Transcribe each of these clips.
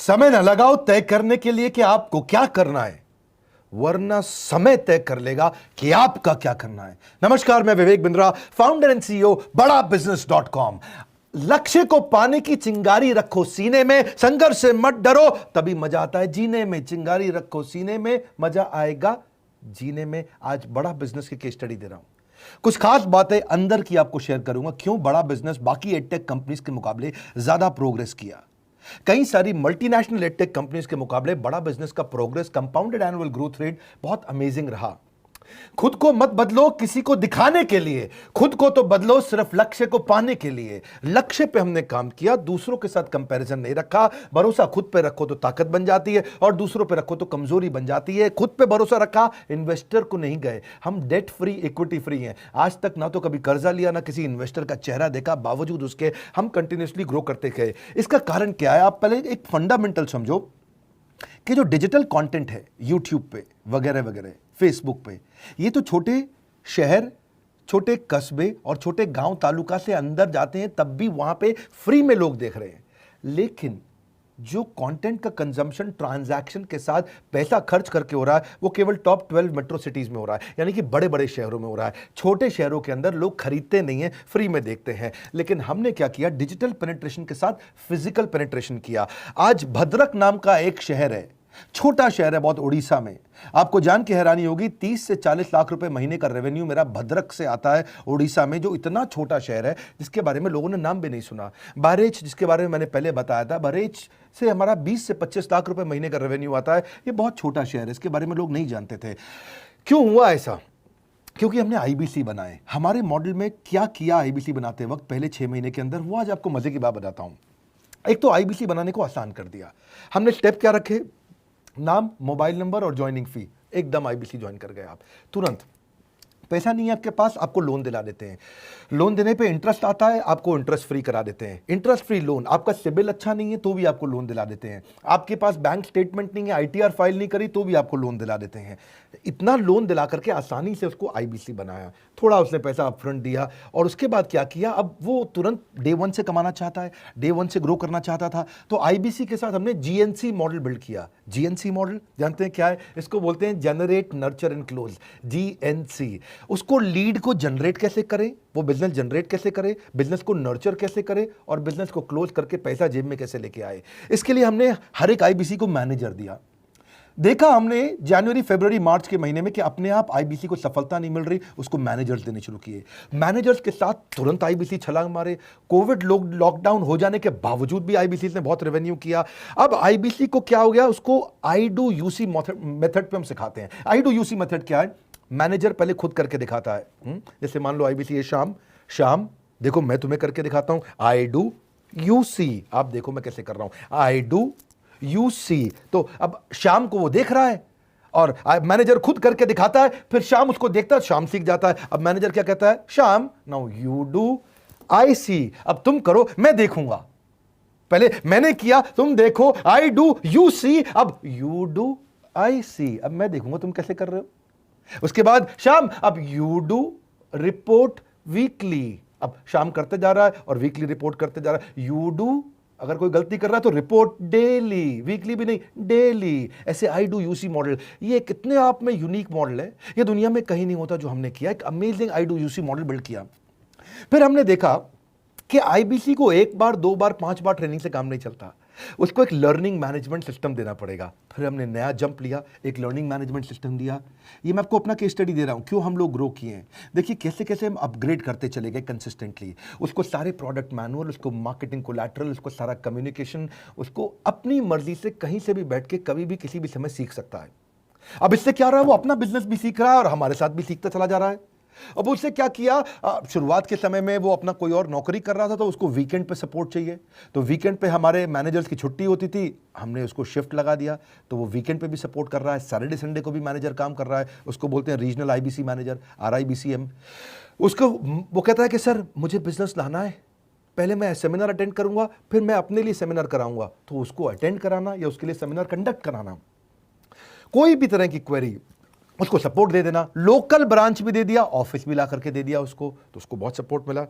समय न लगाओ तय करने के लिए कि आपको क्या करना है, वरना समय तय कर लेगा कि आपका क्या करना है। नमस्कार, मैं Vivek Bindra, founder and CEO बड़ा बिजनेस.com। लक्ष्य को पाने की चिंगारी रखो सीने में, संघर्ष से मत डरो, तभी मजा आता है जीने में। चिंगारी रखो सीने में, मजा आएगा जीने में। आज बड़ा बिजनेस की केस स्टडी दे रहा हूं, कुछ खास बातें अंदर की आपको शेयर करूंगा, क्यों बड़ा बिजनेस बाकी एडटेक कंपनीज के मुकाबले ज्यादा प्रोग्रेस किया। कई सारी मल्टीनेशनल एडटेक कंपनीज के मुकाबले बड़ा बिजनेस का progress, compounded annual growth rate बहुत अमेजिंग रहा। खुद को मत बदलो किसी को दिखाने के लिए, खुद को तो बदलो सिर्फ लक्ष्य को पाने के लिए। लक्ष्य पे हमने काम किया, दूसरों के साथ कंपैरिजन नहीं रखा। भरोसा खुद पे रखो तो ताकत बन जाती है, और दूसरों पे रखो तो कमजोरी बन जाती है। खुद पे भरोसा रखा, इन्वेस्टर को नहीं गए। हम डेट फ्री, इक्विटी फ्री हैं। आज तक ना तो कभी कर्जा लिया, ना किसी इन्वेस्टर का चेहरा देखा, बावजूद उसके हम कंटिन्यूसली ग्रो करते गए। इसका कारण क्या है? आप पहले एक फंडामेंटल समझो कि जो डिजिटल कंटेंट है यूट्यूब पे वगैरह वगैरह, फेसबुक पे, ये तो छोटे शहर, छोटे कस्बे और छोटे गांव तालुका से अंदर जाते हैं, तब भी वहां पे फ्री में लोग देख रहे हैं। लेकिन जो कंटेंट का कंजम्पशन ट्रांजैक्शन के साथ पैसा खर्च करके हो रहा है, वो केवल टॉप 12 मेट्रो सिटीज में हो रहा है, यानी कि बड़े बड़े शहरों में हो रहा है। छोटे शहरों के अंदर लोग खरीदते नहीं हैं, फ्री में देखते हैं। लेकिन हमने क्या किया? डिजिटल पेनिट्रेशन के साथ फिजिकल पेनिट्रेशन किया। आज भद्रक नाम का एक शहर है, छोटा शहर है बहुत, उड़ीसा में। आपको जान के हैरानी होगी, 30 से 40 लाख रुपए महीने का रेवेन्यू मेरा भद्रक से आता है, उड़ीसा में, जो इतना छोटा शहर है जिसके बारे में लोगों ने नाम भी नहीं सुना। बहरेच, जिसके बारे में मैंने पहले बताया था, बहरेच से हमारा 20 से 25 लाख रुपए महीने का रेवेन्यू आता है। ये बहुत छोटा शहर है, इसके बारे में लोग नहीं जानते थे। क्यों हुआ ऐसा? क्योंकि हमने आईबीसी बनाए। हमारे मॉडल में क्या किया आईबीसी बनाते वक्त, पहले 6 महीने के अंदर, वो आज आपको मजे की बात बताता हूं। एक तो आईबीसी बनाने को आसान कर दिया हमने। स्टेप क्या रखे? नाम, मोबाइल नंबर और ज्वाइनिंग फी। एकदम आईबीसी ज्वाइन कर गए आप तुरंत। पैसा नहीं है आपके पास, आपको लोन दिला देते हैं। लोन देने पे इंटरेस्ट आता है, आपको इंटरेस्ट फ्री करा देते हैं। Interest free loan. आपका सिबिल अच्छा नहीं है तो भी आपको लोन दिला देते हैं। आपके पास बैंक स्टेटमेंट नहीं है, आईटीआर फाइल नहीं करी तो भी आपको लोन दिला देते हैं। इतना लोन दिला करके आसानी से उसको आईबीसी बनाया। थोड़ा उसने पैसा अपफ्रंट दिया, और उसके बाद क्या किया? अब वो तुरंत डे 1 से कमाना चाहता है, डे 1 से ग्रो करना चाहता था, तो आईबीसी के साथ हमने जीएनसी मॉडल बिल्ड किया। जीएनसी मॉडल जानते हैं क्या है? इसको बोलते हैं generate, nurture and close, GNC. उसको लीड को जनरेट कैसे करें, वो बिजनेस जनरेट कैसे करे, बिजनेस को नर्चर कैसे करे, और बिजनेस को क्लोज करके पैसा जेब में कैसे लेके आए। इसके लिए हमने हर एक आईबीसी को मैनेजर दिया। देखा हमने जनवरी, फरवरी, मार्च के महीने में कि अपने आप आईबीसी को सफलता नहीं मिल रही, उसको मैनेजर्स देने शुरू किए। मैनेजर्स के साथ तुरंत आईबीसी छलांग मारे। कोविड लॉकडाउन हो जाने के बावजूद भी आईबीसी ने बहुत रेवेन्यू किया। अब आईबीसी को क्या हो गया? उसको आई डू यूसी मेथड पे हम सिखाते हैं। आई डू यूसी मेथड क्या है? मैनेजर पहले खुद करके दिखाता है। जैसे मान लो आईबीसी है शाम, देखो मैं तुम्हें करके दिखाता हूं, आई डू यू सी। आप देखो मैं कैसे कर रहा हूं, आई डू यू सी। तो अब शाम को वो देख रहा है, और मैनेजर खुद करके दिखाता है, फिर शाम उसको देखता है, शाम सीख जाता है। अब मैनेजर क्या कहता है? शाम, नाउ यू डू आई सी। अब तुम करो, मैं देखूंगा। पहले मैंने किया, तुम देखो, आई डू यू सी, अब यू डू आई सी। अब मैं देखूंगा तुम कैसे कर रहे हो। उसके बाद शाम, अब यू डू रिपोर्ट वीकली। अब शाम करते जा रहा है और वीकली रिपोर्ट करते जा रहा है। यू डू, अगर कोई गलती कर रहा है तो रिपोर्ट डेली, वीकली भी नहीं, डेली। ऐसे आई डू यूसी मॉडल, ये कितने आप में यूनिक मॉडल है, ये दुनिया में कहीं नहीं होता जो हमने किया। एक amazing I do UC model build किया। फिर हमने देखा कि आईबीसी को 1 बार, 2 बार, 5 बार ट्रेनिंग से काम नहीं चलता, उसको एक लर्निंग मैनेजमेंट सिस्टम देना पड़ेगा। फिर हमने नया जंप लिया, एक लर्निंग मैनेजमेंट सिस्टम दिया। ये मैं आपको अपना केस स्टडी दे रहा हूं, क्यों हम लोग ग्रो किए हैं। देखिए कैसे कैसे हम अपग्रेड करते चले गए कंसिस्टेंटली। उसको सारे प्रोडक्ट मैनुअल, उसको मार्केटिंग कोलैटरल, उसको सारा कम्युनिकेशन, उसको अपनी मर्जी से कहीं से भी बैठ के कभी भी किसी भी समय सीख सकता है। अब इससे क्या रहा है? वो अपना बिजनेस भी सीख रहा है और हमारे साथ भी सीखता चला जा रहा है। अब उससे क्या किया? शुरुआत के समय में वो अपना कोई और नौकरी कर रहा था, तो उसको वीकेंड पे सपोर्ट चाहिए। तो वीकेंड पे हमारे मैनेजर्स की छुट्टी होती थी, हमने उसको शिफ्ट लगा दिया, तो वो वीकेंड पे भी सपोर्ट कर रहा है। सैटरडे संडे को भी मैनेजर काम कर रहा है। उसको बोलते हैं रीजनल आईबीसी मैनेजर, RIBCM। उसको वो कहता है कि सर मुझे बिजनेस लाना है, पहले मैं सेमिनार अटेंड करूंगा, फिर मैं अपने लिए सेमिनार कराऊंगा। तो उसको अटेंड कराना या उसके लिए सेमिनार कंडक्ट कराना, कोई भी तरह की क्वेरी उसको सपोर्ट दे देना, लोकल ब्रांच भी दे दिया, ऑफिस भी ला करके दे दिया उसको, तो उसको बहुत सपोर्ट मिला।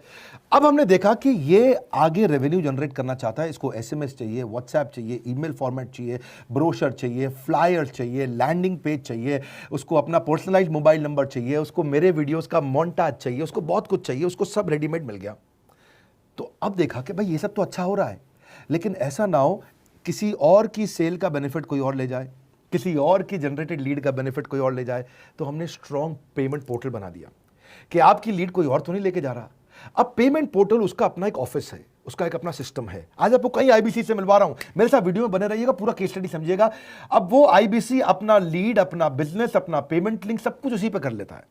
अब हमने देखा कि ये आगे रेवेन्यू जनरेट करना चाहता है, इसको एसएमएस चाहिए, व्हाट्सएप चाहिए, ईमेल फॉर्मेट चाहिए, ब्रोशर चाहिए, फ्लायर चाहिए, लैंडिंग पेज चाहिए, उसको अपना पर्सनलाइज्ड मोबाइल नंबर चाहिए, उसको मेरे वीडियोस का मोन्टाज चाहिए, उसको बहुत कुछ चाहिए, उसको सब रेडीमेड मिल गया। तो अब देखा कि भाई ये सब तो अच्छा हो रहा है, लेकिन ऐसा ना हो किसी और की सेल का बेनिफिट कोई और ले जाए, किसी और की जनरेटेड लीड का बेनिफिट कोई और ले जाए। तो हमने स्ट्रॉन्ग पेमेंट पोर्टल बना दिया कि आपकी लीड कोई और तो नहीं लेके जा रहा। अब पेमेंट पोर्टल उसका अपना एक ऑफिस है, उसका एक अपना सिस्टम है। आज आपको कई आईबीसी से मिलवा रहा हूं, मेरे साथ वीडियो में बने रहिएगा, पूरा केस स्टडी समझिएगा। अब वो आईबीसी अपना लीड, अपना बिजनेस, अपना पेमेंट लिंक सब कुछ उसी पे कर लेता है।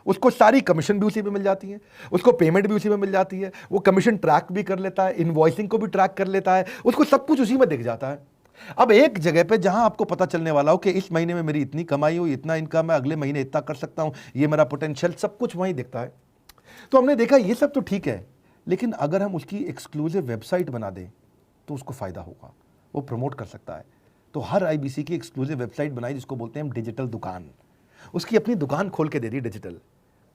उसको सारी कमीशन भी उसी पे मिल जाती है, उसको पेमेंट भी उसी में मिल जाती है, वो कमीशन ट्रैक भी कर लेता है, इनवॉइसिंग को भी ट्रैक कर लेता है, उसको सब कुछ उसी में दिख जाता है। अब एक जगह पे जहां आपको पता चलने वाला हो कि इस महीने में मेरी इतनी कमाई हुई, इतना इनकम है, अगले महीने इतना कर सकता हूं, ये मेरा पोटेंशियल, सब कुछ वहीं दिखता है। तो हमने देखा ये सब तो ठीक है, लेकिन अगर हम उसकी एक्सक्लूसिव वेबसाइट बना दें तो उसको फायदा होगा, वो प्रमोट कर सकता है। तो हर आईबीसी की एक्सक्लूसिव वेबसाइट बनाई जिसको बोलते हैं हम डिजिटल दुकान, उसकी अपनी दुकान खोल के दे दी डिजिटल।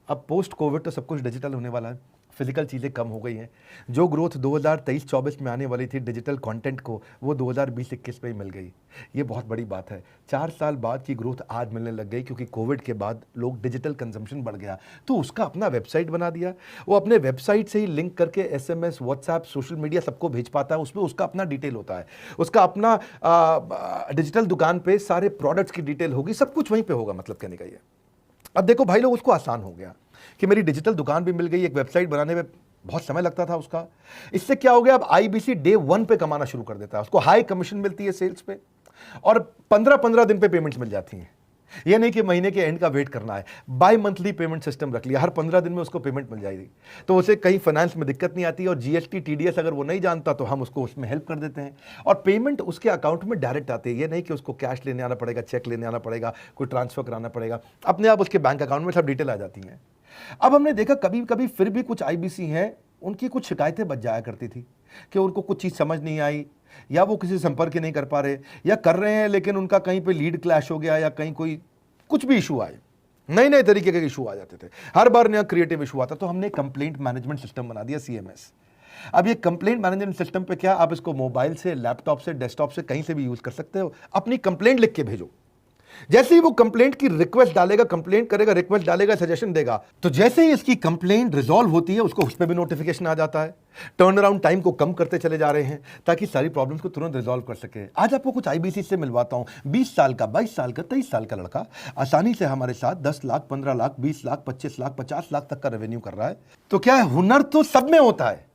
अब पोस्ट कोविड तो सब कुछ डिजिटल होने वाला है, फिजिकल चीज़ें कम हो गई हैं। जो ग्रोथ 2023-24 में आने वाली थी डिजिटल कंटेंट को, वो 2020-21 में ही मिल गई। ये बहुत बड़ी बात है। 4 साल बाद की ग्रोथ आज मिलने लग गई, क्योंकि कोविड के बाद लोग डिजिटल कंजम्पशन बढ़ गया। तो उसका अपना वेबसाइट बना दिया, वो अपने वेबसाइट से ही लिंक करके एसएमएस, व्हाट्सएप, सोशल मीडिया सबको भेज पाता है। उसमें उसका अपना डिटेल होता है, उसका अपना डिजिटल दुकान पे सारे प्रोडक्ट्स की डिटेल होगी, सब कुछ वहीं पर होगा। मतलब कहने का ये, अब देखो भाई लोग, उसको आसान हो गया कि मेरी डिजिटल दुकान भी मिल गई। एक वेबसाइट बनाने में बहुत समय लगता था उसका, इससे क्या हो गया, अब आईबीसी डे 1 पे कमाना शुरू कर देता है। उसको हाई कमीशन मिलती है सेल्स पे, और 15-15 दिन पे पेमेंट्स मिल जाती हैं। ये नहीं कि महीने के एंड का वेट करना है, बाई मंथली पेमेंट सिस्टम रख लिया, हर 15 दिन में उसको पेमेंट मिल जाएगी। तो उसे कहीं फाइनेंस में दिक्कत नहीं आती, और जीएसटी, टीडीएस अगर वो नहीं जानता तो हम उसको उसमें हेल्प कर देते हैं, और पेमेंट उसके अकाउंट में डायरेक्ट आती है। ये नहीं कि उसको कैश लेने आना पड़ेगा, चेक लेने आना पड़ेगा, कोई ट्रांसफर कराना पड़ेगा, अपने आप उसके बैंक अकाउंट में सब डिटेल आ जाती हैं। अब हमने देखा कभी कभी फिर भी कुछ आईबीसी हैं, उनकी कुछ शिकायतें बच जाया करती थी कि उनको कुछ चीज़ समझ नहीं आई, या वो किसी से संपर्क ही नहीं कर पा रहे, या कर रहे हैं लेकिन उनका कहीं पे लीड क्लैश हो गया, या कहीं कोई कुछ भी इशू आए, नए नए तरीके के इशू आ जाते थे, हर बार नया क्रिएटिव इशू आता। तो हमने कंप्लेंट मैनेजमेंट सिस्टम बना दिया, सीएमएस। अब ये कंप्लेंट मैनेजमेंट सिस्टम पे क्या, आप इसको मोबाइल से, लैपटॉप से, डेस्कटॉप से, कहीं से भी यूज कर सकते हो। अपनी कंप्लेंट लिख के भेजो, जैसे ही वो कंप्लेंट की रिक्वेस्ट डालेगा, कंप्लेंट करेगा, रिक्वेस्ट डालेगा, सजेशन देगा, तो जैसे ही इसकी कंप्लेंट रिजॉल्व होती है उसको उस पर भी नोटिफिकेशन आ जाता है। टर्न अराउंड टाइम को कम करते चले जा रहे हैं ताकि सारी प्रॉब्लम्स को तुरंत रिजॉल्व कर सके। आज आपको कुछ आईबीसी से मिलवाता हूं। 20 साल का, 22 साल का, 23 साल का लड़का आसानी से हमारे साथ 10 लाख, 15 लाख, 20 लाख, 25 लाख, 50 लाख तक का रेवेन्यू कर रहा है। तो क्या है, हुनर तो सब में होता है,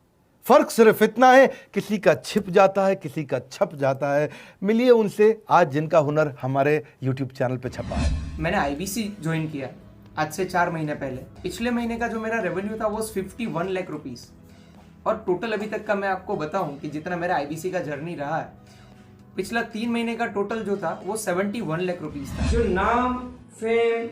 फर्क सिर्फ इतना है किसी का छिप जाता है, किसी का छप जाता है। मिलिए उनसे आज जिनका हुनर हमारे YouTube चैनल पे छपा है। मैंने आईबीसी ज्वाइन किया आज से 4 महीने पहले। पिछले महीने का जो मेरा रेवेन्यू था वो 51 लाख रुपीस, और टोटल अभी तक का मैं आपको बताऊं कि जितना मेरा आईबीसी का जर्नी रहा है, पिछला 3 महीने का टोटल जो था वो 71 लाख रुपीस था। जो नाम, फेम,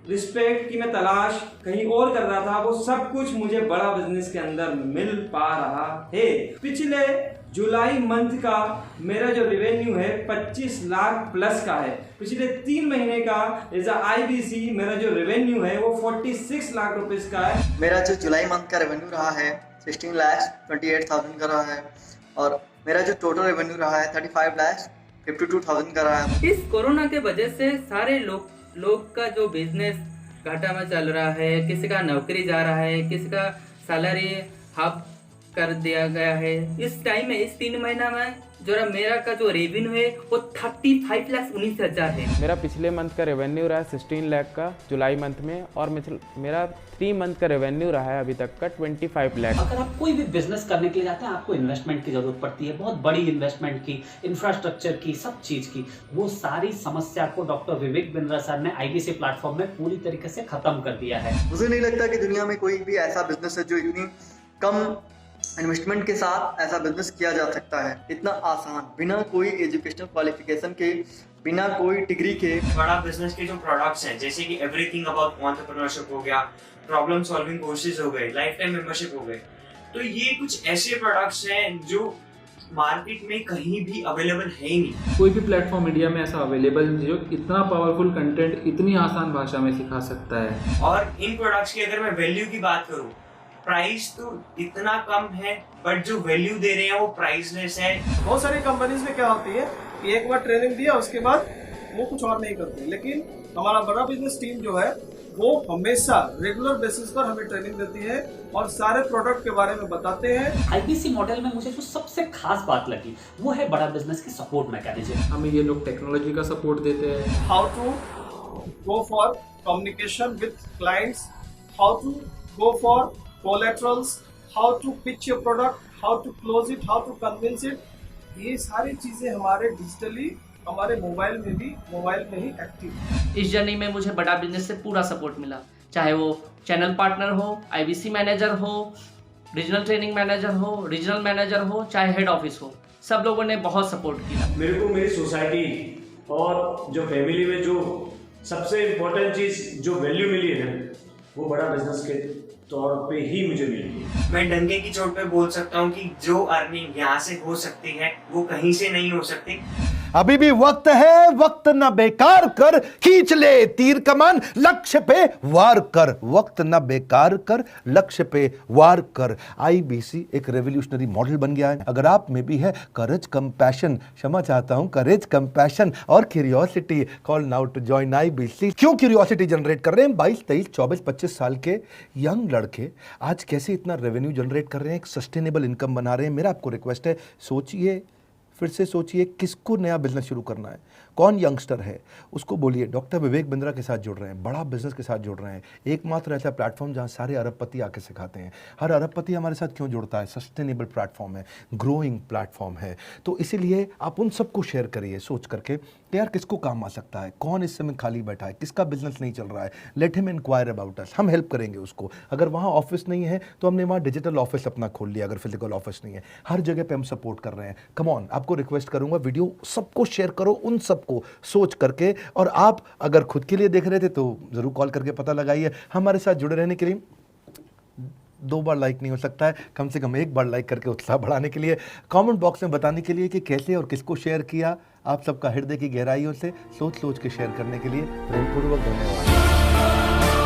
रिस्पेक्ट की मैं तलाश कहीं और कर रहा था, वो सब कुछ मुझे बड़ा बिजनेस के अंदर मिल पा रहा है। पिछले जुलाई मंथ का मेरा जो रेवेन्यू है 25 लाख प्लस का है। पिछले 3 महीने का एज आईबीसी मेरा जो रेवेन्यू है वो 46 लाख रुपीस का है। मेरा जो जुलाई मंथ का रेवेन्यू रहा है 16,28,000 का रहा है, और मेरा जो टोटल रेवेन्यू रहा है 35,52,000 का रहा है। इस कोरोना के वजह से सारे लोग का जो बिजनेस घाटा में चल रहा है, किसी का नौकरी जा रहा है, किसी का सैलरी हाफ कर दिया गया है। इस टाइम में, इस 3 महीना में जो मेरा का जो रेवेन्यू है वो 35,19,000 है। मेरा पिछले मंथ का रेवेन्यू रहा है 16 लाख का जुलाई मंथ में, और मेरा 3 मंथ का रेवेन्यू रहा है अभी तक का 25 लाख। अगर आप कोई भी बिजनेस करने के लिए जाते हैं, आपको इन्वेस्टमेंट की जरूरत पड़ती है, बहुत बड़ी इन्वेस्टमेंट की, इंफ्रास्ट्रक्चर की, सब चीज की। वो सारी समस्या को डॉक्टर विवेक बिंद्रा सर ने आईबीसी प्लेटफॉर्म में पूरी तरीके से खत्म कर दिया है। मुझे नहीं लगता कि दुनिया में कोई भी ऐसा बिजनेस है जो इतनी कम इन्वेस्टमेंट के साथ ऐसा बिजनेस किया जा सकता है, इतना आसान, बिना कोई एजुकेशनल क्वालिफिकेशन के, बिना कोई डिग्री के। बड़ा बिजनेस के जो प्रोडक्ट्स हैं, जैसे कि एवरीथिंग अबाउट एंटरप्रेन्योरशिप हो गया, प्रॉब्लम सॉल्विंग कोर्सेज हो गए, लाइफ टाइम मेंबरशिप हो गए, तो ये कुछ ऐसे प्रोडक्ट्स हैं जो मार्केट में कहीं भी अवेलेबल है ही नहीं। कोई भी प्लेटफॉर्म इंडिया में ऐसा अवेलेबल नहीं जो इतना पावरफुल कंटेंट इतनी आसान भाषा में सिखा सकता है। और इन प्रोडक्ट्स की अगर मैं वैल्यू की बात करूं, प्राइस तो इतना कम है बट जो वैल्यू दे रहे हैं वो प्राइसलेस है। बहुत सारी कंपनीज में क्या होती है कि एक बार ट्रेनिंग दिया उसके बाद वो कुछ और नहीं करते, लेकिन हमारा बड़ा बिजनेस टीम जो है वो हमेशा रेगुलर बेसिस पर हमें ट्रेनिंग देती है और सारे प्रोडक्ट के बारे में बताते हैं। आईबीसी मॉडल में मुझे जो सबसे खास बात लगी वो है बड़ा बिजनेस की सपोर्ट मैकेनिज्म। हमें ये लोग टेक्नोलॉजी का सपोर्ट देते हैं। How to go for communication with clients, how to go for collaterals, how to pitch your product, how to close it, how to convince it, ये सारी चीजें हमारे डिजिटली हमारे मोबाइल में ही एक्टिव है। इस जर्नी में मुझे बड़ा बिजनेस से पूरा सपोर्ट मिला, चाहे वो चैनल पार्टनर हो, आईबीसी मैनेजर हो, रीजनल ट्रेनिंग मैनेजर हो, रीजनल मैनेजर हो, चाहे हेड ऑफिस हो, सब लोगों ने बहुत सपोर्ट किया। मेरे को मेरी सोसाइटी और जो फैमिली में जो सबसे इम्पोर्टेंट चीज़ जो वैल्यू मिली है वो बड़ा बिजनेस के तौर पे ही मुझे मिली। मैं डंके की चोट पे बोल सकता हूँ कि जो अर्निंग यहाँ से हो सकती है वो कहीं से नहीं हो सकती। अभी भी वक्त है, वक्त न बेकार कर, खींच ले तीर कमान, लक्ष्य पे वार कर। वक्त न बेकार कर, लक्ष्य पे वार कर। आईबीसी एक रेवोल्यूशनरी मॉडल बन गया है। अगर आप में भी है करेज, कंपैशन, क्षमा चाहता हूं, करेज, कंपैशन और curiosity, call now to join IBC. क्यों क्यूरियोसिटी जनरेट कर रहे हैं? 22, 23, 24, 25 साल के यंग लड़के आज कैसे इतना रेवेन्यू जनरेट कर रहे हैं, एक सस्टेनेबल इनकम बना रहे हैं। मेरा आपको रिक्वेस्ट है, सोचिए, फिर से सोचिए, किसको नया बिजनेस शुरू करना है, कौन यंगस्टर है, उसको बोलिए डॉक्टर विवेक बिंद्रा के साथ जुड़ रहे हैं, बड़ा बिजनेस के साथ जुड़ रहे हैं। एकमात्र ऐसा प्लेटफॉर्म जहां सारे अरबपति आके सिखाते हैं। हर अरबपति हमारे साथ क्यों जुड़ता है? सस्टेनेबल प्लेटफॉर्म है, ग्रोइंग प्लेटफॉर्म है। तो इसीलिए आप उन सबको शेयर करिए सोच करके कि यार किसको काम आ सकता है, कौन इस समय खाली बैठा है, किसका बिजनेस नहीं चल रहा है, let him enquire about us, हम हेल्प करेंगे उसको। अगर वहाँ ऑफिस नहीं है तो हमने वहाँ डिजिटल ऑफिस अपना खोल लिया, अगर फिजिकल ऑफिस नहीं है, हर जगह पे हम सपोर्ट कर रहे हैं। कम ऑन, आपको रिक्वेस्ट करूंगा वीडियो सबको शेयर करो, उन सबको सोच करके। और आप अगर खुद के लिए देख रहे थे तो जरूर कॉल करके पता लगाइए। हमारे साथ जुड़े रहने के लिए 2 बार लाइक नहीं हो सकता है, कम से कम 1 बार लाइक करके उत्साह बढ़ाने के लिए, कमेंट बॉक्स में बताने के लिए कि कैसे और किसको शेयर किया। आप सबका हृदय की गहराइयों से सोच सोच के शेयर करने के लिए प्रेमपूर्वक धन्यवाद।